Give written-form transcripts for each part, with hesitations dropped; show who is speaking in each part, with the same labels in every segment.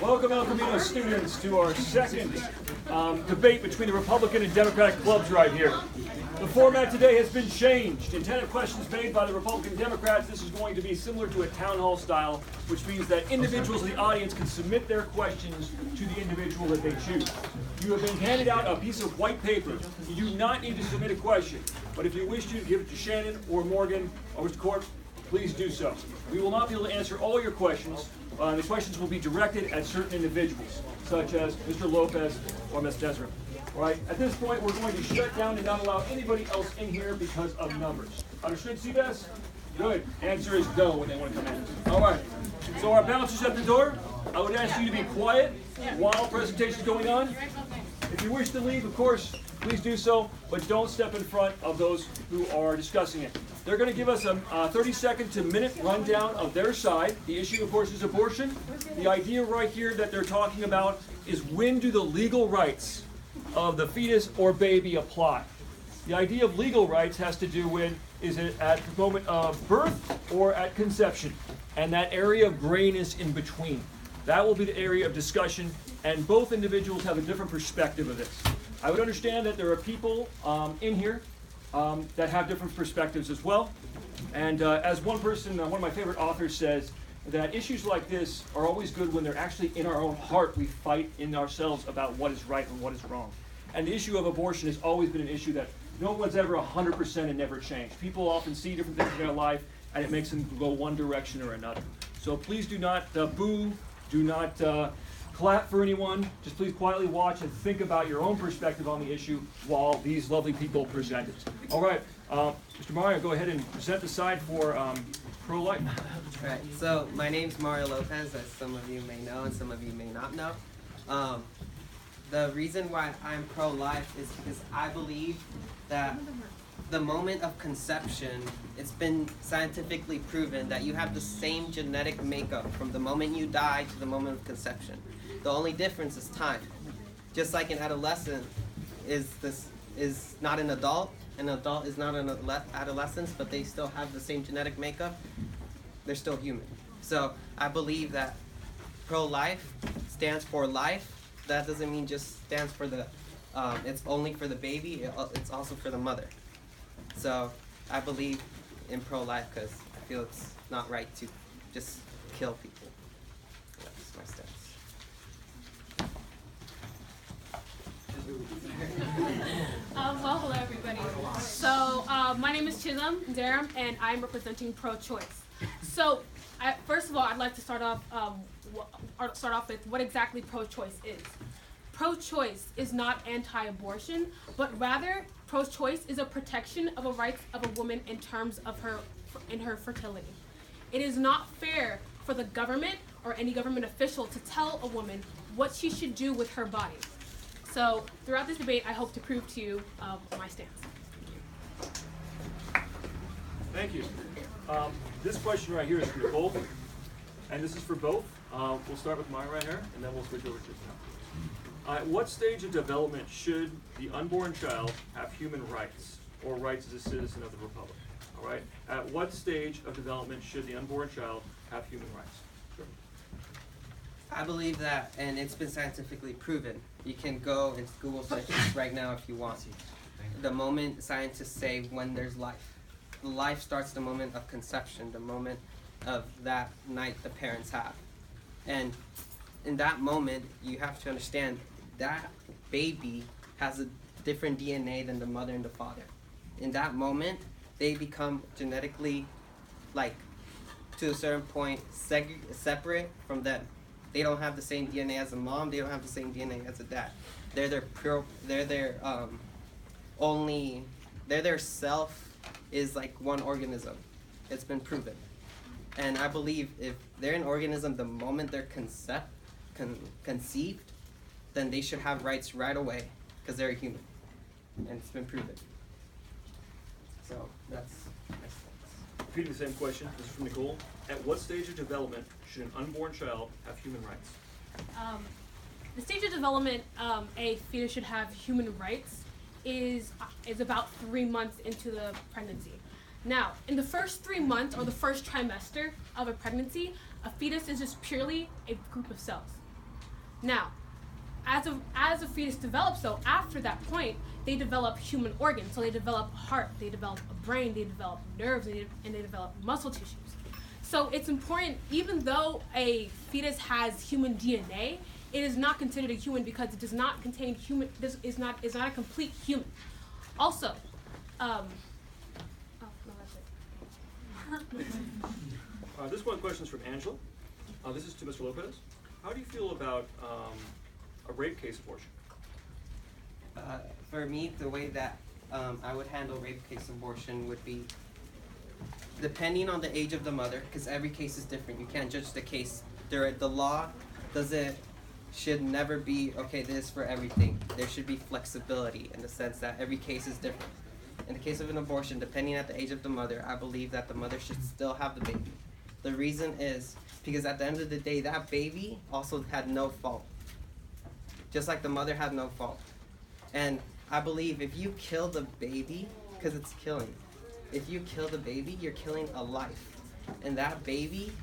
Speaker 1: Welcome, El Camino students, to our second debate between the Republican and Democratic clubs right here. The format today has been changed. Instead of questions made by the Republican Democrats, this is going to be similar to a town hall style, which means that individuals in the audience can submit their questions to the individual that they choose. You have been handed out a piece of white paper. You do not need to submit a question, but if you wish to, give it to Shannon or Morgan or Mr. Court, please do so. We will not be able to answer all your questions. The questions will be directed at certain individuals, such as Mr. Lopez or Ms. Desra. All right, at this point, we're going to shut down and not allow anybody else in here because of numbers. Understood, CBS? Good. Answer is no when they want to come in. All right, so our bouncers at the door, I would ask you to be quiet while presentation is going on. If you wish to leave, of course, please do so, but don't step in front of those who are discussing it. They're going to give us a 30-second to minute rundown of their side. The issue, of course, is abortion. The idea right here that they're talking about is when do the legal rights of the fetus or baby apply? The idea of legal rights has to do with, is it at the moment of birth or at conception? And that area of grayness in between. That will be the area of discussion, and both individuals have a different perspective of this. I would understand that there are people in here that have different perspectives as well. And as one person, one of my favorite authors says, that issues like this are always good when they're actually in our own heart. We fight in ourselves about what is right and what is wrong. And the issue of abortion has always been an issue that no one's ever 100% and never changed. People often see different things in their life, and it makes them go one direction or another. So please do not boo, do not clap for anyone. Just please quietly watch and think about your own perspective on the issue while these lovely people present it. All right, Mr. Mario, go ahead and present the side for pro-life.
Speaker 2: All right, so my name's Mario Lopez, as some of you may know and some of you may not know. The reason why I'm pro-life is because I believe that the moment of conception, it's been scientifically proven that you have the same genetic makeup from the moment you die to the moment of conception. The only difference is time. Just like an adolescent is not an adult is not an adolescent, but they still have the same genetic makeup, they're still human. So I believe that pro-life stands for life. That doesn't mean just stands for the, it's only for the baby, it's also for the mother. So I believe in pro-life because I feel it's not right to just kill people. That's my stance.
Speaker 3: Well, hello everybody. So my name is Chisholm Daram, and I'm representing pro-choice. So first of all, I'd like to start off with what exactly pro-choice is. Pro-choice is not anti-abortion, but rather pro-choice is a protection of the rights of a woman in terms of her fertility. It is not fair for the government or any government official to tell a woman what she should do with her body. So throughout this debate, I hope to prove to you my stance.
Speaker 1: Thank you. This question right here is for both, and this is for both. We'll start with mine right here, and then we'll switch over to this now. At what stage of development should the unborn child have human rights, or rights as a citizen of the Republic? All right. At what stage of development should the unborn child have human rights? Sure.
Speaker 2: I believe that, and it's been scientifically proven. You can go into Google searches right now if you want. The moment scientists say when there's life. Life starts the moment of conception, the moment of that night the parents have. And in that moment, you have to understand that baby has a different DNA than the mother and the father. In that moment, they become genetically, to a certain point, separate from them. They don't have the same DNA as a mom. They don't have the same DNA as a dad. Their self is like one organism. It's been proven. And I believe if they're an organism the moment they're conceived, then they should have rights right away because they're a human. And it's been proven. So that's my stance.
Speaker 1: Repeating the same question, this is from Nicole. At what stage of development should an unborn child have human rights?
Speaker 3: The stage of development a fetus should have human rights is about 3 months into the pregnancy. Now, in the first 3 months or the first trimester of a pregnancy, a fetus is just purely a group of cells. Now, as a fetus develops, though, after that point, they develop human organs. So they develop a heart, they develop a brain, they develop nerves, and they develop muscle tissues. So it's important, even though a fetus has human DNA, it is not considered a human because it does not contain human. This is not a complete human. Also, oh no, that's it.
Speaker 1: This one question is from Angela. This is to Mr. Lopez. How do you feel about a rape case abortion?
Speaker 2: For me, the way that I would handle rape case abortion would be depending on the age of the mother, because every case is different. You can't judge the case. The law should never be, okay, this is for everything. There should be flexibility in the sense that every case is different. In the case of an abortion, depending on the age of the mother, I believe that the mother should still have the baby. The reason is because at the end of the day, that baby also had no fault. Just like the mother had no fault. And I believe if you kill the baby, because it's killing, if you kill the baby, you're killing a life. And that baby,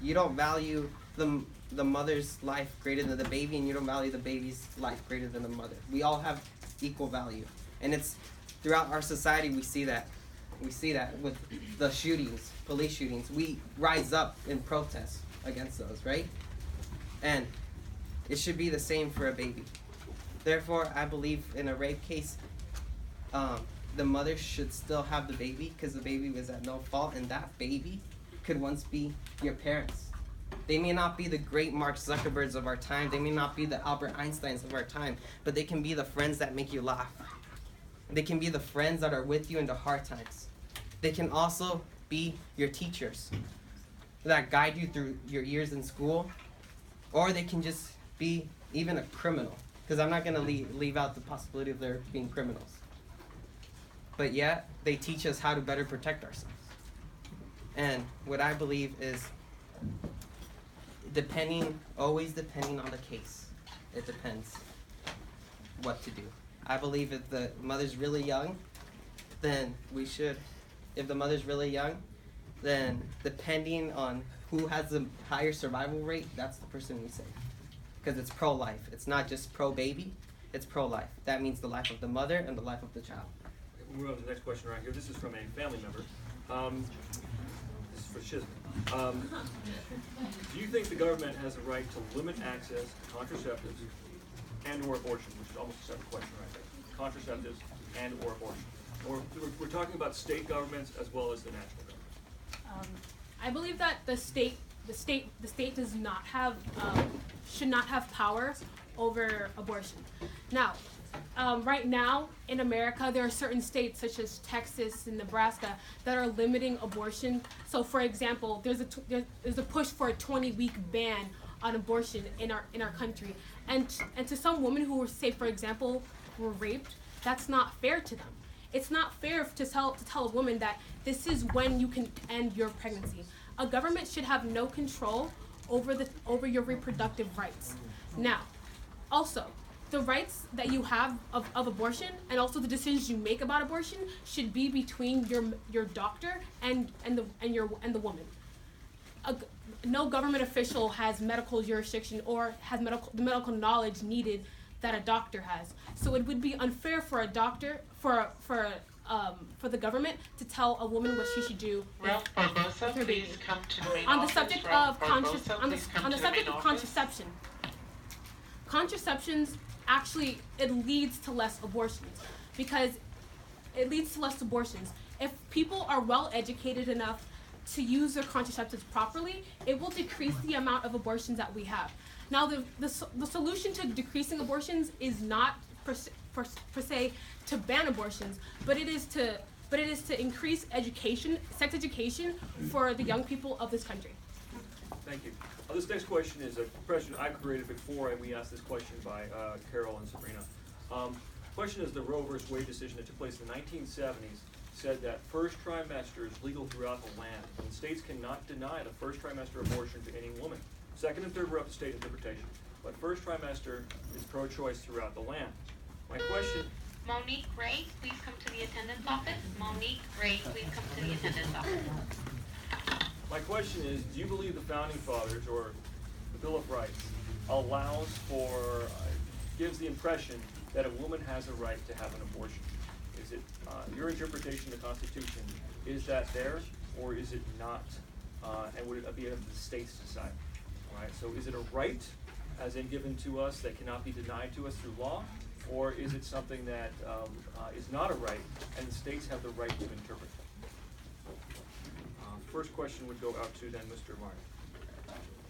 Speaker 2: you don't value the mother's life greater than the baby, and you don't value the baby's life greater than the mother. We all have equal value. And it's throughout our society we see that. We see that with the shootings, police shootings. We rise up in protest against those, right? And it should be the same for a baby. Therefore, I believe in a rape case, the mother should still have the baby because the baby was at no fault, and that baby could once be your parents. They may not be the great Mark Zuckerbergs of our time. They may not be the Albert Einsteins of our time, but they can be the friends that make you laugh. They can be the friends that are with you in the hard times. They can also be your teachers that guide you through your years in school, or they can just be even a criminal, because I'm not going to leave out the possibility of there being criminals. But yet, they teach us how to better protect ourselves. And what I believe is, always depending on the case, it depends what to do. I believe if the mother's really young, then if the mother's really young, then depending on who has the higher survival rate, that's the person we save. Because it's pro-life. It's not just pro-baby, it's pro-life. That means the life of the mother and the life of the child.
Speaker 1: We'll move on to the next question right here. This is from a family member. This is for Chisholm. Do you think the government has a right to limit access to contraceptives and or abortion, which is almost a separate question right there. Contraceptives and or abortion. We're talking about state governments as well as the national government.
Speaker 3: I believe that the state does not have should not have power over abortion. Now, right now in America, there are certain states such as Texas and Nebraska that are limiting abortion. So, for example, there's a push for a 20-week ban on abortion in our country, and to some women who were, say, for example, were raped, that's not fair to them. It's not fair to tell a woman that this is when you can end your pregnancy. A government should have no control over your reproductive rights. Now, also, the rights that you have of abortion and also the decisions you make about abortion should be between your doctor and the woman. No government official has medical jurisdiction or has the medical knowledge needed that a doctor has. So it would be unfair for a doctor for the government to tell a woman what she should do with her baby. On the subject of contraception, contraceptions actually it leads to less abortions because it leads to less abortions. If people are well educated enough to use their contraceptives properly, it will decrease the amount of abortions that we have. Now, the solution to decreasing abortions is not per se to ban abortions, but it is to increase education, sex education for the young people of this country.
Speaker 1: Thank you. This next question is a question I created before, and we asked this question by Carol and Sabrina. Question is the Roe v. Wade decision that took place in the 1970s said that first trimester is legal throughout the land, and states cannot deny the first trimester abortion to any woman. Second and third were up to state interpretation, but first trimester is pro-choice throughout the land. My question...
Speaker 4: Monique Ray, please come to the attendance office. Monique Ray, please come to the attendance office.
Speaker 1: My question is, do you believe the Founding Fathers, or the Bill of Rights, allows for, gives the impression that a woman has a right to have an abortion. Is it, your interpretation of the Constitution, is that there or is it not? And would it be up to the states to decide? All right, so is it a right, as in given to us, that cannot be denied to us through law? Or is it something that is not a right and the states have the right to interpret? First question would go out to then Mr. Martin.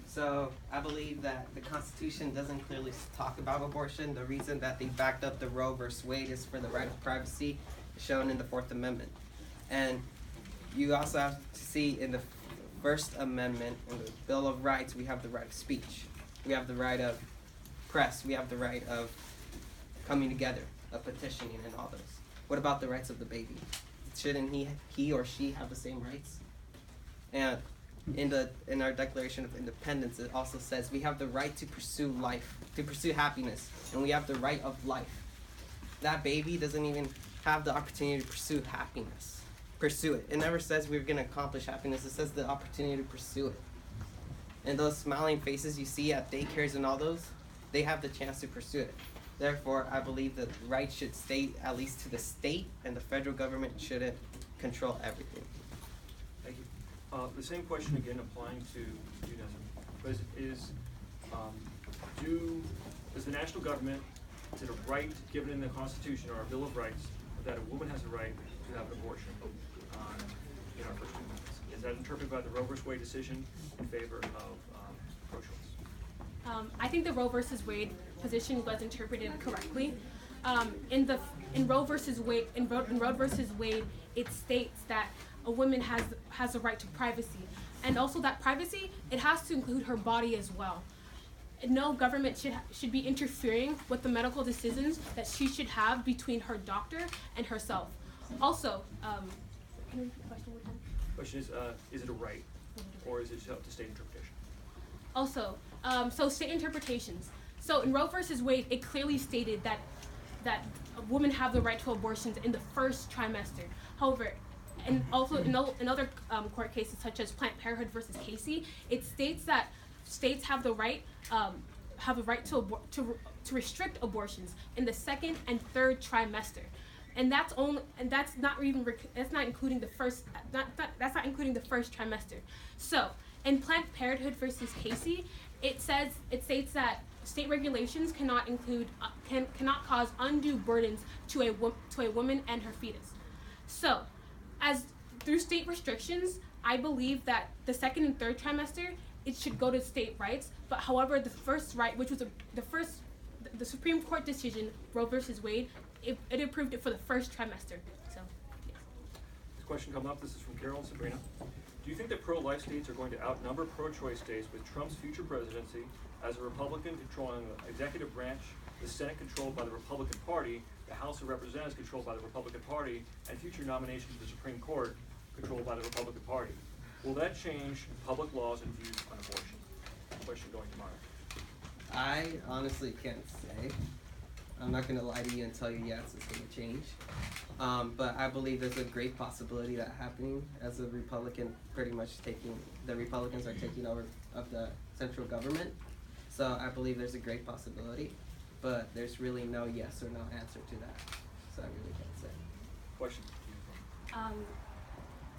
Speaker 2: So I believe that the Constitution doesn't clearly talk about abortion. The reason that they backed up the Roe versus Wade is for the right of privacy, shown in the Fourth Amendment. And you also have to see in the First Amendment, in the Bill of Rights, we have the right of speech. We have the right of press. We have the right of coming together, of petitioning and all those. What about the rights of the baby? Shouldn't he or she have the same rights? And in our Declaration of Independence, it also says we have the right to pursue life, to pursue happiness, and we have the right of life. That baby doesn't even have the opportunity to pursue happiness. Pursue it. It never says we're going to accomplish happiness. It says the opportunity to pursue it. And those smiling faces you see at daycares and all those, they have the chance to pursue it. Therefore, I believe that rights should stay at least to the state, and the federal government shouldn't control everything.
Speaker 1: Thank you. The same question again applying to you, Desmond. Does the national government, is it a right given in the Constitution or our Bill of Rights that a woman has a right to have an abortion in our First Amendment? Is that interpreted by the Roe v. Wade decision in favor of pro-choice?
Speaker 3: I think the Roe versus Wade position was interpreted correctly. In Roe versus Wade, it states that a woman has a right to privacy, and also that privacy, it has to include her body as well. No government should be interfering with the medical decisions that she should have between her doctor and herself. Also, can you repeat the question one time?
Speaker 1: Question is it a right or is it up to state interpretation?
Speaker 3: Also, so state interpretations. So in Roe versus Wade, it clearly stated that women have the right to abortions in the first trimester. However, and also in other court cases such as Planned Parenthood versus Casey, it states that states have the right to restrict abortions in the second and third trimester, and that's not including the first trimester. So in Planned Parenthood versus Casey, it states that state regulations cannot cause undue burdens to a woman and her fetus. So, as through state restrictions, I believe that the second and third trimester, it should go to state rights. But however, the first right, which was the Supreme Court decision, Roe versus Wade, it approved it for the first trimester. So, yes.
Speaker 1: This question coming up. This is from Carol and Sabrina. Do you think that pro-life states are going to outnumber pro-choice states with Trump's future presidency as a Republican controlling the executive branch, the Senate controlled by the Republican Party, the House of Representatives controlled by the Republican Party, and future nominations to the Supreme Court controlled by the Republican Party? Will that change public laws and views on abortion? Question going to Mara.
Speaker 2: I honestly can't say. I'm not going to lie to you and tell you yes, it's going to change. But I believe there's a great possibility that happening as the Republicans are taking over of the central government. So I believe there's a great possibility, but there's really no yes or no answer to that. So I really can't say.
Speaker 1: Question.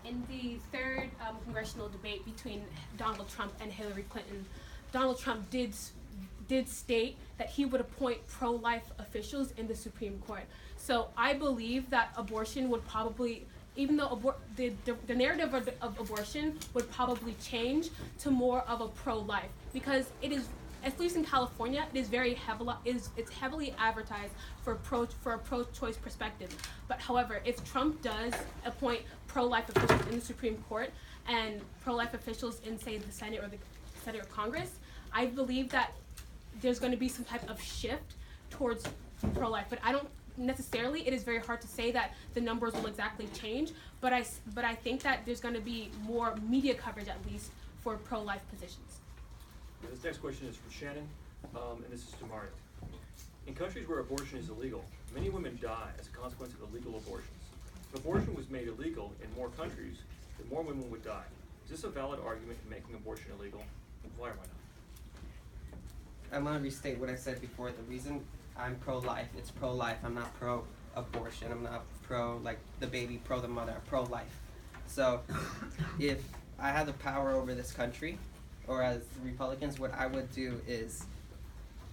Speaker 3: In the third congressional debate between Donald Trump and Hillary Clinton, Donald Trump did state that he would appoint pro-life officials in the Supreme Court. So I believe that abortion would probably, even though the narrative of abortion would probably change to more of a pro-life, because it is, at least in California, it is it's heavily advertised for a pro-choice perspective. But however, if Trump does appoint pro-life officials in the Supreme Court and pro-life officials in, say, the Senate or Congress, I believe that there's going to be some type of shift towards pro-life. But I don't necessarily, it is very hard to say that the numbers will exactly change, but I think that there's going to be more media coverage, at least, for pro-life positions.
Speaker 1: This next question is from Shannon, and this is to Marit. In countries where abortion is illegal, many women die as a consequence of illegal abortions. If abortion was made illegal in more countries, then more women would die. Is this a valid argument in making abortion illegal? Why or why not?
Speaker 2: I'm gonna restate what I said before. The reason I'm pro-life, it's pro-life. I'm not pro-abortion. I'm not pro like the baby, pro the mother. I'm pro-life. So, if I had the power over this country, or as Republicans, what I would do is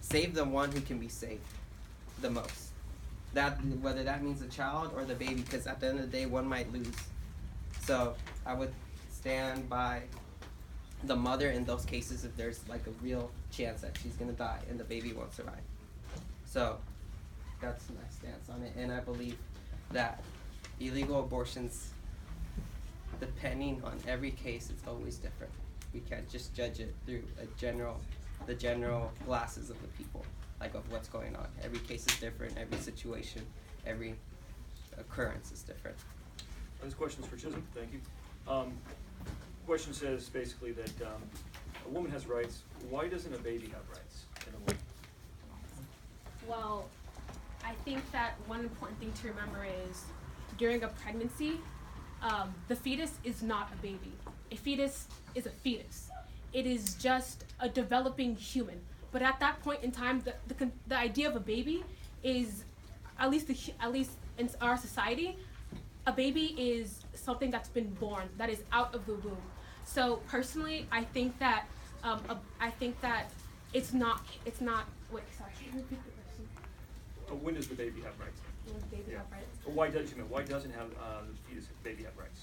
Speaker 2: save the one who can be saved the most. That whether that means the child or the baby, because at the end of the day, one might lose. So I would stand by the mother in those cases if there's like a real chance that she's gonna die and the baby won't survive. So that's my stance on it, and I believe that illegal abortions, depending on every case, it's always different. We can't just judge it through the general glasses of the people, like of what's going on. Every case is different, every situation, every occurrence is different.
Speaker 1: This question is for Chisholm. Thank you. Question says basically that a woman has rights. Why doesn't a baby have rights in a woman?
Speaker 3: Well, I think that one important thing to remember is during a pregnancy, the fetus is not a baby. A fetus is a fetus. It is just a developing human. But at that point in time, the idea of a baby is, at least in our society, a baby is something that's been born, that is out of the womb. So personally, I think that it's not. Wait, sorry. Can you repeat the question?
Speaker 1: When does the baby have rights?
Speaker 3: When does the baby have rights?
Speaker 1: Why doesn't have the fetus baby have rights?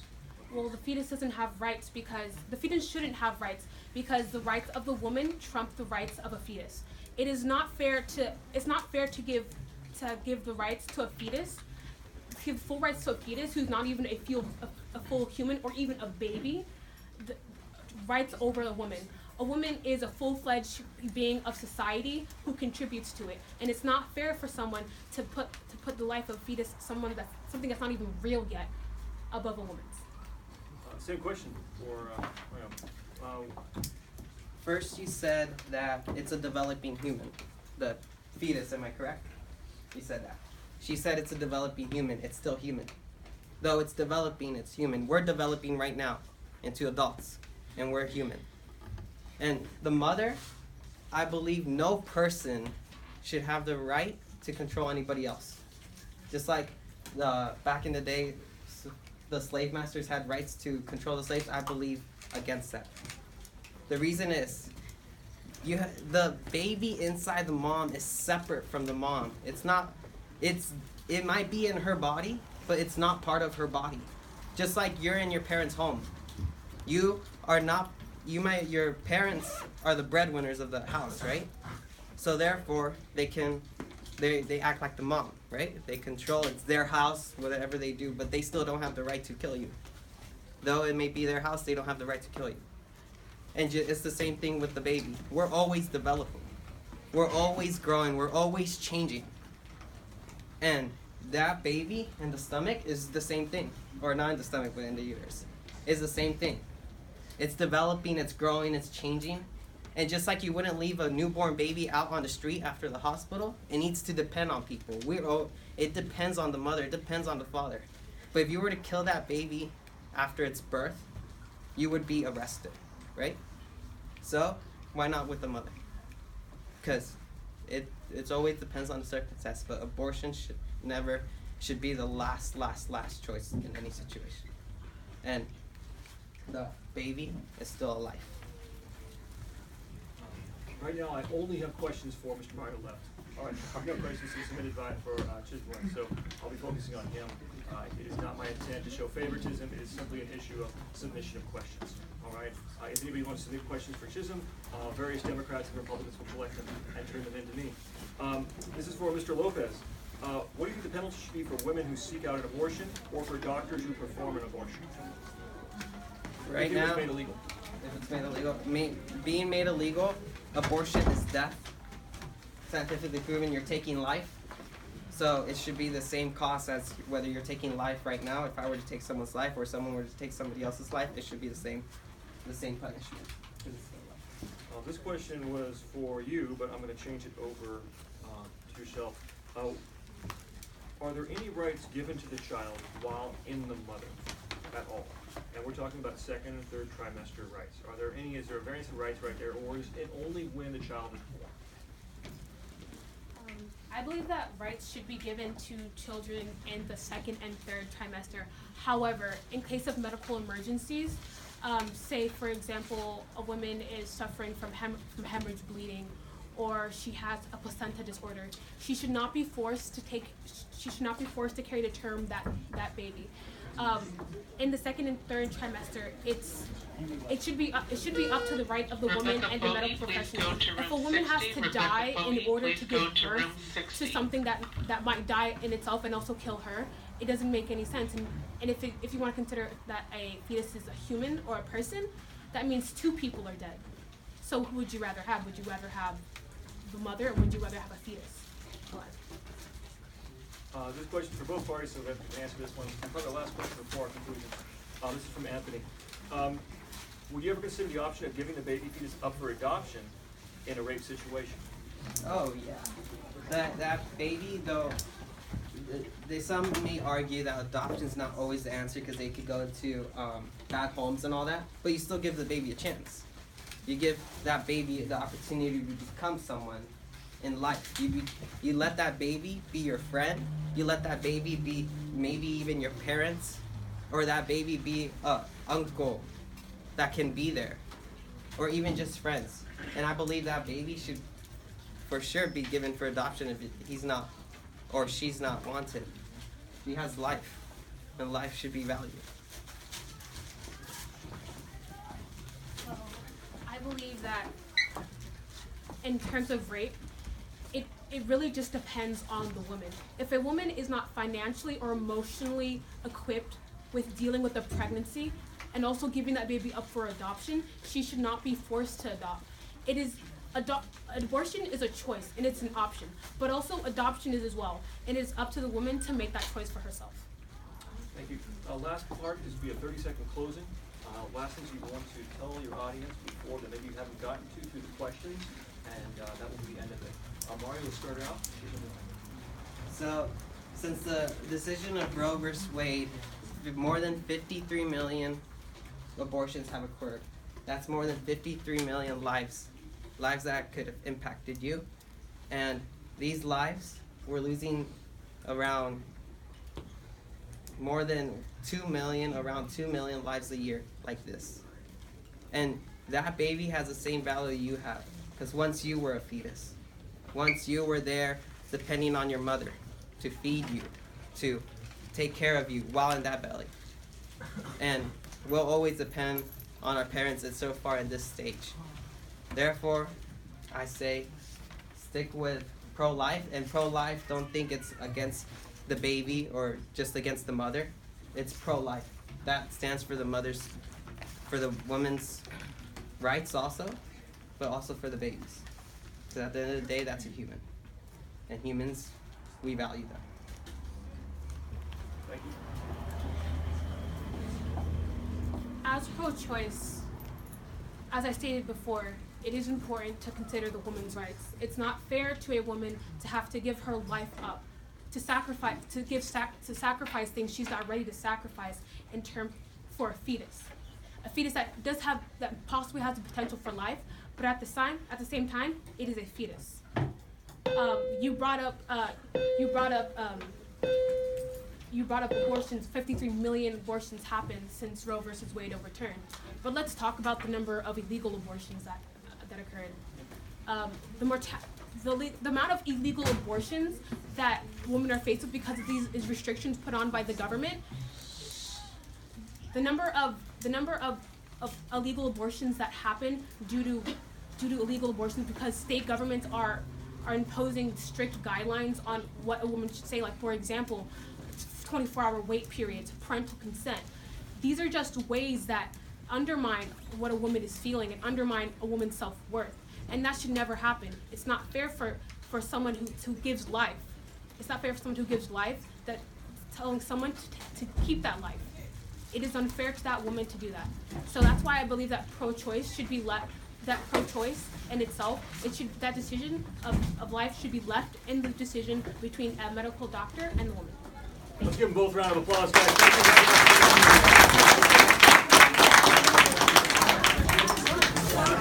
Speaker 3: Well, the fetus doesn't have rights because the fetus shouldn't have rights because the rights of the woman trump the rights of a fetus. It's not fair to give the rights to a fetus, give full rights to a fetus who's not even a full human or even a baby, the rights over a woman. A woman is a full-fledged being of society who contributes to it, and it's not fair for someone to put the life of a fetus, something that's not even real yet, above a woman's.
Speaker 1: Same question for
Speaker 2: First, you said that it's a developing human, the fetus. Am I correct? You said that. She said it's a developing human. It's still human. Though it's developing, it's human. We're developing right now into adults, and we're human. And the mother, I believe no person should have the right to control anybody else. Just like back in the day, the slave masters had rights to control the slaves, I believe against that. The reason is, the baby inside the mom is separate from the mom. It might be in her body, but it's not part of her body. Just like you're in your parents' home. Your parents are the breadwinners of the house, right? So therefore, they act like the mom, right? They control, it's their house, whatever they do, but they still don't have the right to kill you. Though it may be their house, they don't have the right to kill you. And it's the same thing with the baby. We're always developing. We're always growing. We're always changing. And that baby in the stomach is the same thing. Or not in the stomach, but in the uterus. It's the same thing. It's developing, it's growing, it's changing. And just like you wouldn't leave a newborn baby out on the street after the hospital, it needs to depend on people. It depends on the mother, it depends on the father. But if you were to kill that baby after its birth, you would be arrested, right? So, why not with the mother? Because it's always depends on the circumstance, but abortion should be the last choice in any situation. And the baby is still alive.
Speaker 1: Right now, I only have questions for Mr. Mario left. All right, I've got questions submitted for Chisholm, so I'll be focusing on him. It is not my intent to show favoritism. It is simply an issue of submission of questions. All right. If anybody wants to submit questions for Chisholm, various Democrats and Republicans will collect them and turn them in to me. This is for Mr. Lopez. What do you think the penalty should be for women who seek out an abortion, or for doctors who perform an abortion?
Speaker 2: Right now, if it's made illegal, being made illegal, abortion is death. Scientifically proven, you're taking life. So it should be the same cost as whether you're taking life right now. If I were to take someone's life, or someone were to take somebody else's life, it should be the same punishment.
Speaker 1: This question was for you, but I'm going to change it over to yourself. Are there any rights given to the child while in the mother at all? And we're talking about second and third trimester rights. Is there a variance of rights right there, or is it only when the child is born?
Speaker 3: I believe that rights should be given to children in the second and third trimester. However, in case of medical emergencies, say for example, a woman is suffering from hemorrhage bleeding, or she has a placenta disorder, she should not be forced to carry to term that baby. In the second and third trimester, it should be up to the right of the woman and the medical professional. If a woman has to die in order to give birth to something that might die in itself and also kill her, it doesn't make any sense. And if you want to consider that a fetus is a human or a person, that means two people are dead. So who would you rather have? Would you rather have the mother, or would you rather have a fetus alive?
Speaker 1: This question for both parties, so we have to answer this one. Probably the last question before our conclusion. This is from Anthony. Would you ever consider the option of giving the baby fetus up for adoption in a rape situation?
Speaker 2: Oh yeah, that baby though. Some may argue that adoption is not always the answer because they could go to bad homes and all that, but you still give the baby a chance. You give that baby the opportunity to become someone in life. You let that baby be your friend. You let that baby be maybe even your parents, or that baby be a uncle that can be there, or even just friends. And I believe that baby should for sure be given for adoption if he's not or she's not wanted. He has life, and life should be valued.
Speaker 3: I believe that in terms of rape, it really just depends on the woman. If a woman is not financially or emotionally equipped with dealing with a pregnancy and also giving that baby up for adoption, she should not be forced to adopt. Abortion is a choice and it's an option, but also adoption is as well, and it's up to the woman to make that choice for herself.
Speaker 1: Thank you. Last part is be a 30-second closing. Last things you want to tell your audience before that maybe you haven't gotten to through the questions, and that will be the end of it. Mario, let's start out.
Speaker 2: So, since the decision of Roe vs. Wade, more than 53 million abortions have occurred. That's more than 53 million lives that could have impacted you. And these lives, we're losing around more than 2 million, around 2 million lives a year like this. And that baby has the same value you have, because once you were a fetus, once you were there depending on your mother to feed you, to take care of you while in that belly. And we'll always depend on our parents and so far in this stage. Therefore, I say stick with pro-life, and pro-life, don't think it's against the baby or just against the mother. It's pro-life. That stands for the woman's rights also, but also for the babies. So at the end of the day, that's a human. And humans, we value them.
Speaker 1: Thank you.
Speaker 3: As pro-choice, as I stated before, it is important to consider the woman's rights. It's not fair to a woman to have to give her life up, to sacrifice things she's not ready to sacrifice for a fetus that possibly has the potential for life, but at the same time, it is a fetus. You brought up abortions. 53 million abortions happened since Roe versus Wade overturned. But let's talk about the number of illegal abortions that occurred. The amount of illegal abortions that women are faced with because of these restrictions put on by the government. The number of illegal abortions that happen due to illegal abortions because state governments are imposing strict guidelines on what a woman should say. Like, for example, 24-hour wait periods, parental consent. These are just ways that undermine what a woman is feeling and undermine a woman's self-worth. And that should never happen. It's not fair for someone who gives life. It's not fair for someone who gives life that telling someone to keep that life. It is unfair to that woman to do that. So that's why I believe that pro-choice should be left. That pro-choice in itself, that decision of life should be left in the decision between a medical doctor and the woman.
Speaker 1: Let's give them both a round of applause, guys. Thank you.